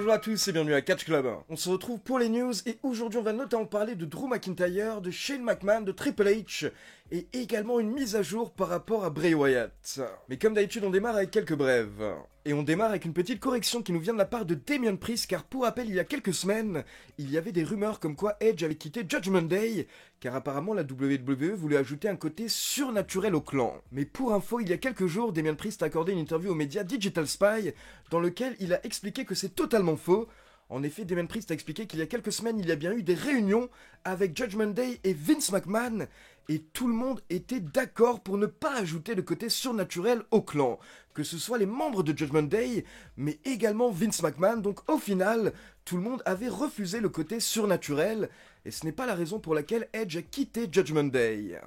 Bonjour à tous et bienvenue à Catch Club. On se retrouve pour les news et aujourd'hui on va notamment parler de Drew McIntyre, de Shane McMahon, de Triple H et également une mise à jour par rapport à Bray Wyatt. Mais comme d'habitude on démarre avec quelques brèves. Et on démarre avec une petite correction qui nous vient de la part de Damien Priest car pour rappel il y a quelques semaines, il y avait des rumeurs comme quoi Edge avait quitté Judgment Day car apparemment la WWE voulait ajouter un côté surnaturel au clan. Mais pour info, il y a quelques jours, Damien Priest a accordé une interview aux médias Digital Spy dans lequel il a expliqué que c'est totalement faux. En effet, Damien Priest a expliqué qu'il y a quelques semaines, il y a bien eu des réunions avec Judgment Day et Vince McMahon, et tout le monde était d'accord pour ne pas ajouter le côté surnaturel au clan, que ce soit les membres de Judgment Day, mais également Vince McMahon, donc au final, tout le monde avait refusé le côté surnaturel, et ce n'est pas la raison pour laquelle Edge a quitté Judgment Day.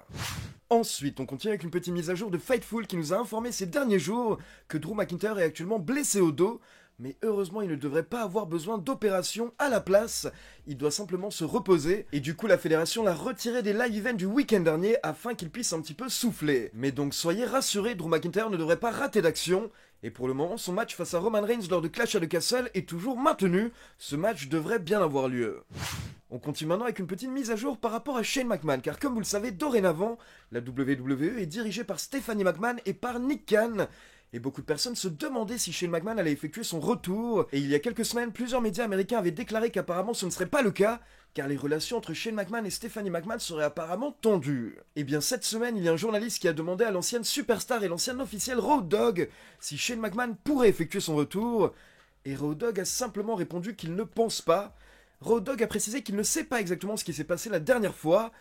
Ensuite, on continue avec une petite mise à jour de Fightful qui nous a informé ces derniers jours que Drew McIntyre est actuellement blessé au dos, mais heureusement il ne devrait pas avoir besoin d'opération à la place, il doit simplement se reposer, et du coup la fédération l'a retiré des live events du week-end dernier afin qu'il puisse un petit peu souffler. Mais donc soyez rassurés, Drew McIntyre ne devrait pas rater d'action, et pour le moment son match face à Roman Reigns lors de Clash at the Castle est toujours maintenu, ce match devrait bien avoir lieu. On continue maintenant avec une petite mise à jour par rapport à Shane McMahon, car comme vous le savez, dorénavant, la WWE est dirigée par Stephanie McMahon et par Nick Khan. Et beaucoup de personnes se demandaient si Shane McMahon allait effectuer son retour. Et il y a quelques semaines, plusieurs médias américains avaient déclaré qu'apparemment ce ne serait pas le cas, car les relations entre Shane McMahon et Stephanie McMahon seraient apparemment tendues. Et bien cette semaine, il y a un journaliste qui a demandé à l'ancienne superstar et l'ancienne officielle Road Dogg si Shane McMahon pourrait effectuer son retour. Et Road Dogg a simplement répondu qu'il ne pense pas. Road Dogg a précisé qu'il ne sait pas exactement ce qui s'est passé la dernière fois,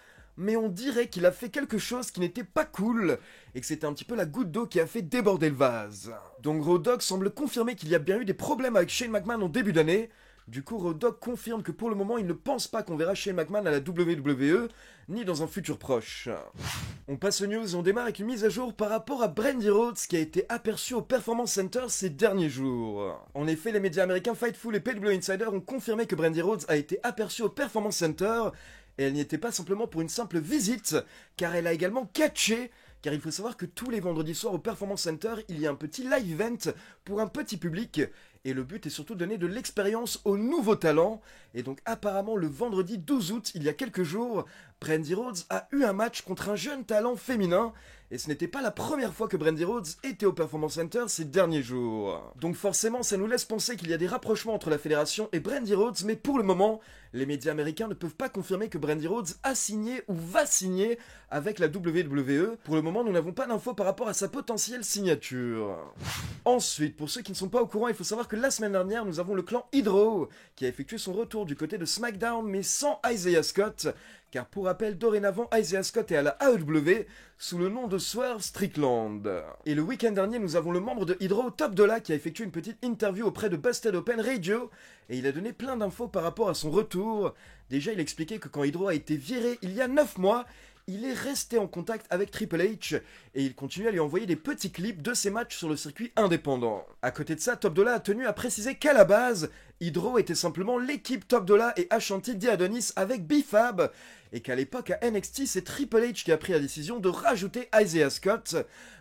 mais on dirait qu'il a fait quelque chose qui n'était pas cool, et que c'était un petit peu la goutte d'eau qui a fait déborder le vase. Donc Road Dogg semble confirmer qu'il y a bien eu des problèmes avec Shane McMahon en début d'année. Du coup, Road Dogg confirme que pour le moment, il ne pense pas qu'on verra Shane McMahon à la WWE, ni dans un futur proche. On passe aux news et on démarre avec une mise à jour par rapport à Brandi Rhodes qui a été aperçu au Performance Center ces derniers jours. En effet, les médias américains Fightful et PW Insider ont confirmé que Brandi Rhodes a été aperçue au Performance Center, et elle n'y était pas simplement pour une simple visite, car elle a également catché. Car il faut savoir que tous les vendredis soirs au Performance Center, il y a un petit live event pour un petit public. Et le but est surtout de donner de l'expérience aux nouveaux talents. Et donc apparemment le vendredi 12 août, il y a quelques jours, Brandi Rhodes a eu un match contre un jeune talent féminin. Et ce n'était pas la première fois que Brandi Rhodes était au Performance Center ces derniers jours. Donc forcément, ça nous laisse penser qu'il y a des rapprochements entre la fédération et Brandi Rhodes, mais pour le moment, les médias américains ne peuvent pas confirmer que Brandi Rhodes a signé ou va signer avec la WWE. Pour le moment, nous n'avons pas d'infos par rapport à sa potentielle signature. Ensuite, pour ceux qui ne sont pas au courant, il faut savoir que la semaine dernière, nous avons le clan Hydro qui a effectué son retour du côté de SmackDown, mais sans Isaiah Scott. Car pour rappel, dorénavant, Isaiah Scott est à la AEW sous le nom de Swerve Strickland. Et le week-end dernier, nous avons le membre de Hydro, Top Dollar, qui a effectué une petite interview auprès de Busted Open Radio, et il a donné plein d'infos par rapport à son retour. Déjà, il expliquait que quand Hydro a été viré il y a 9 mois, il est resté en contact avec Triple H et il continue à lui envoyer des petits clips de ses matchs sur le circuit indépendant. À côté de ça, Top Dollar a tenu à préciser qu'à la base, Hydro était simplement l'équipe Top Dollar et Ashanti The Adonis avec B-Fab, et qu'à l'époque à NXT, c'est Triple H qui a pris la décision de rajouter Isaiah Scott.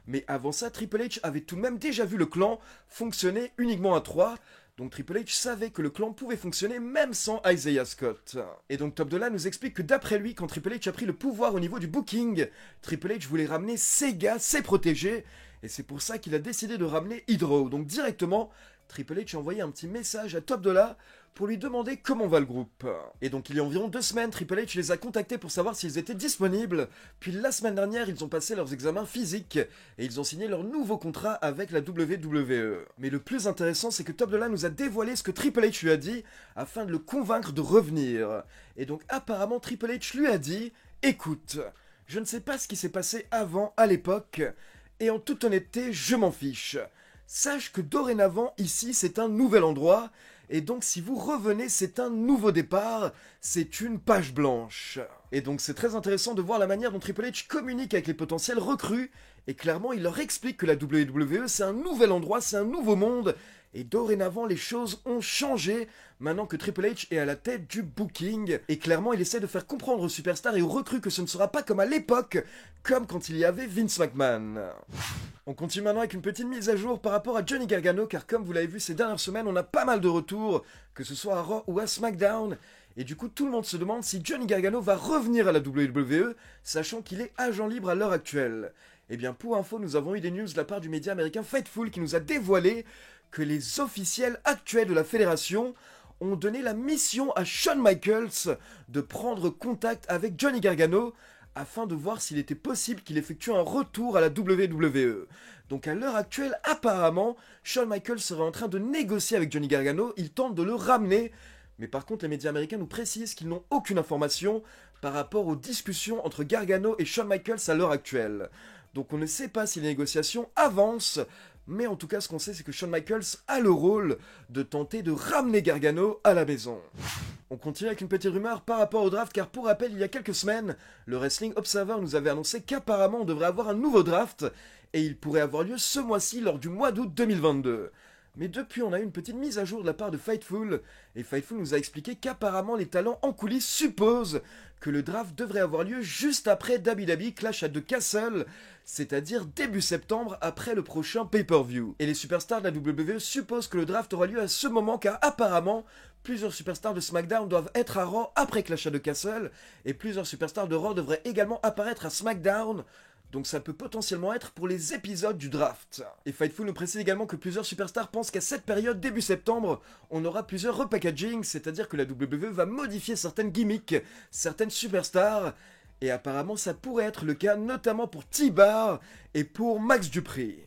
Mais avant ça, Triple H avait tout de même déjà vu le clan fonctionner uniquement à 3. Donc Triple H savait que le clan pouvait fonctionner même sans Isaiah Scott. Et donc Top Dollar nous explique que d'après lui, quand Triple H a pris le pouvoir au niveau du booking, Triple H voulait ramener ses gars, ses protégés, et c'est pour ça qu'il a décidé de ramener Hydro. Donc directement, Triple H a envoyé un petit message à Top Dollar pour lui demander comment va le groupe. Et donc il y a environ 2 semaines, Triple H les a contactés pour savoir s'ils étaient disponibles. Puis la semaine dernière, ils ont passé leurs examens physiques et ils ont signé leur nouveau contrat avec la WWE. Mais le plus intéressant, c'est que Top Dollar nous a dévoilé ce que Triple H lui a dit afin de le convaincre de revenir. Et donc apparemment Triple H lui a dit « Écoute, je ne sais pas ce qui s'est passé avant, à l'époque, et en toute honnêteté, je m'en fiche. Sache que dorénavant, ici, c'est un nouvel endroit, et donc si vous revenez, c'est un nouveau départ, c'est une page blanche. » Et donc c'est très intéressant de voir la manière dont Triple H communique avec les potentiels recrues, et clairement il leur explique que la WWE c'est un nouvel endroit, c'est un nouveau monde, et dorénavant les choses ont changé maintenant que Triple H est à la tête du booking, et clairement il essaie de faire comprendre aux superstars et aux recrues que ce ne sera pas comme à l'époque, comme quand il y avait Vince McMahon. On continue maintenant avec une petite mise à jour par rapport à Johnny Gargano, car comme vous l'avez vu ces dernières semaines, on a pas mal de retours, que ce soit à Raw ou à SmackDown, et du coup tout le monde se demande si Johnny Gargano va revenir à la WWE, sachant qu'il est agent libre à l'heure actuelle. Et bien pour info, nous avons eu des news de la part du média américain Fightful qui nous a dévoilé que les officiels actuels de la fédération ont donné la mission à Shawn Michaels de prendre contact avec Johnny Gargano afin de voir s'il était possible qu'il effectue un retour à la WWE. Donc à l'heure actuelle, apparemment, Shawn Michaels serait en train de négocier avec Johnny Gargano, il tente de le ramener, mais par contre les médias américains nous précisent qu'ils n'ont aucune information par rapport aux discussions entre Gargano et Shawn Michaels à l'heure actuelle. Donc on ne sait pas si les négociations avancent, mais en tout cas ce qu'on sait c'est que Shawn Michaels a le rôle de tenter de ramener Gargano à la maison. On continue avec une petite rumeur par rapport au draft, car pour rappel, il y a quelques semaines, le Wrestling Observer nous avait annoncé qu'apparemment on devrait avoir un nouveau draft, et il pourrait avoir lieu ce mois-ci lors du mois d'août 2022. Mais depuis, on a eu une petite mise à jour de la part de Fightful, et Fightful nous a expliqué qu'apparemment les talents en coulisses supposent que le draft devrait avoir lieu juste après WWE Clash at the Castle, c'est-à-dire début septembre après le prochain pay-per-view. Et les superstars de la WWE supposent que le draft aura lieu à ce moment, car apparemment, plusieurs superstars de SmackDown doivent être à Raw après Clash at the Castle, et plusieurs superstars de Raw devraient également apparaître à SmackDown, donc ça peut potentiellement être pour les épisodes du draft. Et Fightful nous précise également que plusieurs superstars pensent qu'à cette période, début septembre, on aura plusieurs repackaging, c'est-à-dire que la WWE va modifier certaines gimmicks, certaines superstars, et apparemment ça pourrait être le cas notamment pour T-Bar et pour Max Dupri.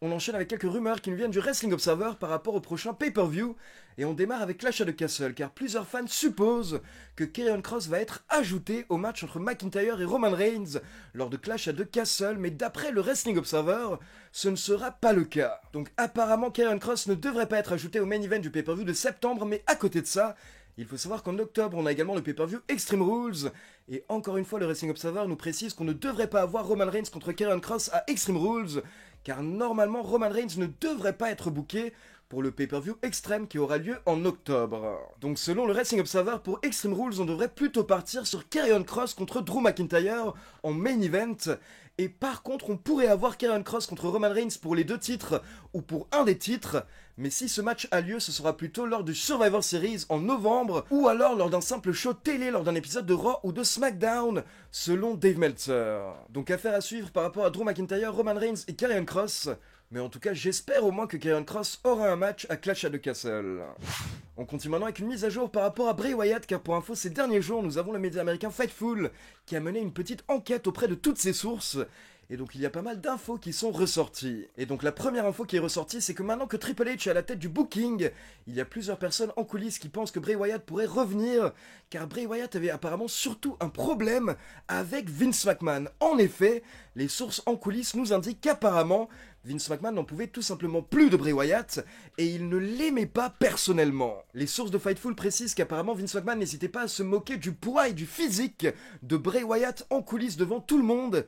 On enchaîne avec quelques rumeurs qui nous viennent du Wrestling Observer par rapport au prochain pay-per-view, et on démarre avec Clash at the Castle, car plusieurs fans supposent que Karrion Kross va être ajouté au match entre McIntyre et Roman Reigns lors de Clash at the Castle, mais d'après le Wrestling Observer, ce ne sera pas le cas. Donc apparemment Karrion Kross ne devrait pas être ajouté au main event du pay-per-view de septembre, mais à côté de ça, il faut savoir qu'en octobre, on a également le pay-per-view Extreme Rules, et encore une fois, le Wrestling Observer nous précise qu'on ne devrait pas avoir Roman Reigns contre Karrion Kross à Extreme Rules, car normalement Roman Reigns ne devrait pas être booké pour le pay-per-view extrême qui aura lieu en octobre. Donc selon le Wrestling Observer, pour Extreme Rules, on devrait plutôt partir sur Karrion Kross contre Drew McIntyre en main event, et par contre on pourrait avoir Karrion Kross contre Roman Reigns pour les deux titres, ou pour un des titres, mais si ce match a lieu, ce sera plutôt lors du Survivor Series en novembre, ou alors lors d'un simple show télé lors d'un épisode de Raw ou de SmackDown, selon Dave Meltzer. Donc affaire à suivre par rapport à Drew McIntyre, Roman Reigns et Karrion Kross, mais en tout cas j'espère au moins que Karrion Kross aura un match à Clash at the Castle. On continue maintenant avec une mise à jour par rapport à Bray Wyatt, car pour info ces derniers jours nous avons le média américain Fightful qui a mené une petite enquête auprès de toutes ses sources, et donc il y a pas mal d'infos qui sont ressorties. Et donc la première info qui est ressortie, c'est que maintenant que Triple H est à la tête du booking, il y a plusieurs personnes en coulisses qui pensent que Bray Wyatt pourrait revenir, car Bray Wyatt avait apparemment surtout un problème avec Vince McMahon. En effet, les sources en coulisses nous indiquent qu'apparemment Vince McMahon n'en pouvait tout simplement plus de Bray Wyatt, et il ne l'aimait pas personnellement. Les sources de Fightful précisent qu'apparemment Vince McMahon n'hésitait pas à se moquer du poids et du physique de Bray Wyatt en coulisses devant tout le monde.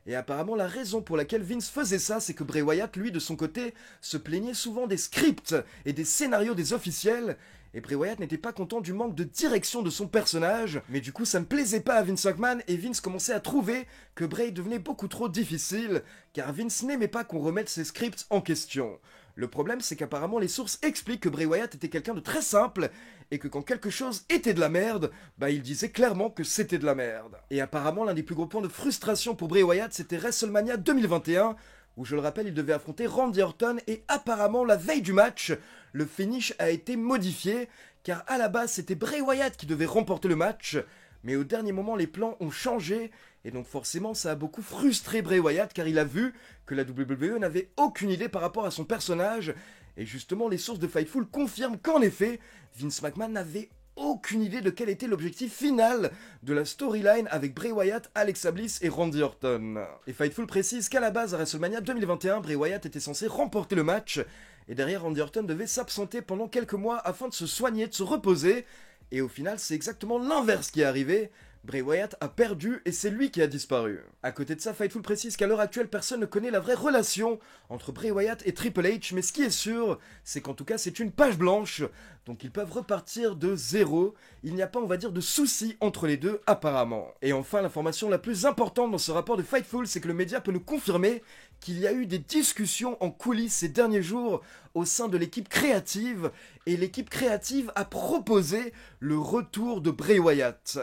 Et apparemment la raison pour laquelle Vince faisait ça, c'est que Bray Wyatt, lui, de son côté, se plaignait souvent des scripts et des scénarios des officiels, et Bray Wyatt n'était pas content du manque de direction de son personnage, mais du coup ça ne plaisait pas à Vince McMahon, et Vince commençait à trouver que Bray devenait beaucoup trop difficile, car Vince n'aimait pas qu'on remette ses scripts en question. Le problème, c'est qu'apparemment les sources expliquent que Bray Wyatt était quelqu'un de très simple, et que quand quelque chose était de la merde, bah il disait clairement que c'était de la merde. Et apparemment l'un des plus gros points de frustration pour Bray Wyatt, c'était WrestleMania 2021, où je le rappelle, il devait affronter Randy Orton, et apparemment la veille du match, le finish a été modifié, car à la base c'était Bray Wyatt qui devait remporter le match, mais au dernier moment les plans ont changé, et donc forcément ça a beaucoup frustré Bray Wyatt, car il a vu que la WWE n'avait aucune idée par rapport à son personnage, et justement les sources de Fightful confirment qu'en effet, Vince McMahon n'avait aucune idée de quel était l'objectif final de la storyline avec Bray Wyatt, Alexa Bliss et Randy Orton. Et Fightful précise qu'à la base, à WrestleMania 2021, Bray Wyatt était censé remporter le match, et derrière Randy Orton devait s'absenter pendant quelques mois afin de se soigner, de se reposer, et au final c'est exactement l'inverse qui est arrivé. Bray Wyatt a perdu et c'est lui qui a disparu. À côté de ça, Fightful précise qu'à l'heure actuelle, personne ne connaît la vraie relation entre Bray Wyatt et Triple H, mais ce qui est sûr, c'est qu'en tout cas, c'est une page blanche, donc ils peuvent repartir de zéro. Il n'y a pas, on va dire, de soucis entre les deux, apparemment. Et enfin, l'information la plus importante dans ce rapport de Fightful, c'est que le média peut nous confirmer qu'il y a eu des discussions en coulisses ces derniers jours au sein de l'équipe créative, et l'équipe créative a proposé le retour de Bray Wyatt.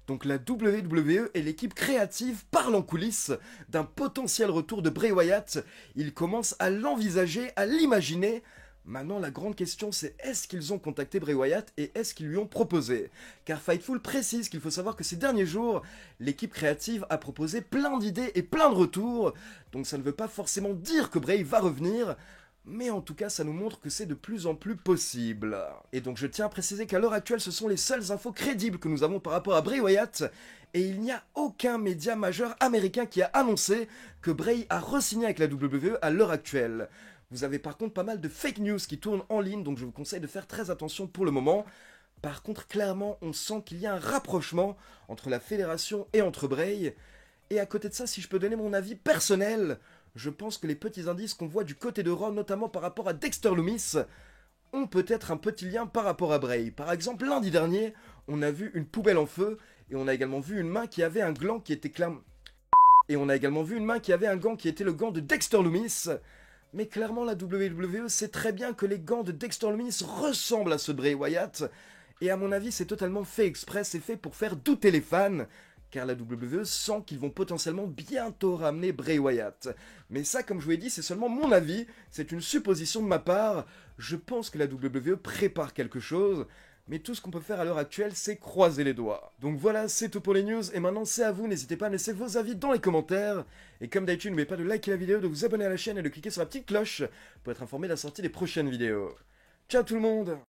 Donc la WWE et l'équipe créative parlent en coulisses d'un potentiel retour de Bray Wyatt. Ils commencent à l'envisager, à l'imaginer. Maintenant, la grande question, c'est est-ce qu'ils ont contacté Bray Wyatt et est-ce qu'ils lui ont proposé? Car Fightful précise qu'il faut savoir que ces derniers jours, l'équipe créative a proposé plein d'idées et plein de retours. Donc ça ne veut pas forcément dire que Bray va revenir, mais en tout cas, ça nous montre que c'est de plus en plus possible. Et donc je tiens à préciser qu'à l'heure actuelle, ce sont les seules infos crédibles que nous avons par rapport à Bray Wyatt, et il n'y a aucun média majeur américain qui a annoncé que Bray a re-signé avec la WWE à l'heure actuelle. Vous avez par contre pas mal de fake news qui tournent en ligne, donc je vous conseille de faire très attention pour le moment. Par contre, clairement, on sent qu'il y a un rapprochement entre la fédération et entre Bray. Et à côté de ça, si je peux donner mon avis personnel, je pense que les petits indices qu'on voit du côté de Raw, notamment par rapport à Dexter Lumis, ont peut-être un petit lien par rapport à Bray. Par exemple, lundi dernier, on a vu une poubelle en feu, et on a également vu une main qui avait un gland qui était clairement... Et on a également vu une main qui avait un gant qui était le gant de Dexter Lumis. Mais clairement, la WWE sait très bien que les gants de Dexter Lumis ressemblent à ceux de Bray Wyatt. Et à mon avis, c'est totalement fait exprès, c'est fait pour faire douter les fans. Car la WWE sent qu'ils vont potentiellement bientôt ramener Bray Wyatt. Mais ça, comme je vous l'ai dit, c'est seulement mon avis, c'est une supposition de ma part. Je pense que la WWE prépare quelque chose, mais tout ce qu'on peut faire à l'heure actuelle, c'est croiser les doigts. Donc voilà, c'est tout pour les news, et maintenant c'est à vous, n'hésitez pas à laisser vos avis dans les commentaires. Et comme d'habitude, n'oubliez pas de liker la vidéo, de vous abonner à la chaîne et de cliquer sur la petite cloche pour être informé de la sortie des prochaines vidéos. Ciao tout le monde!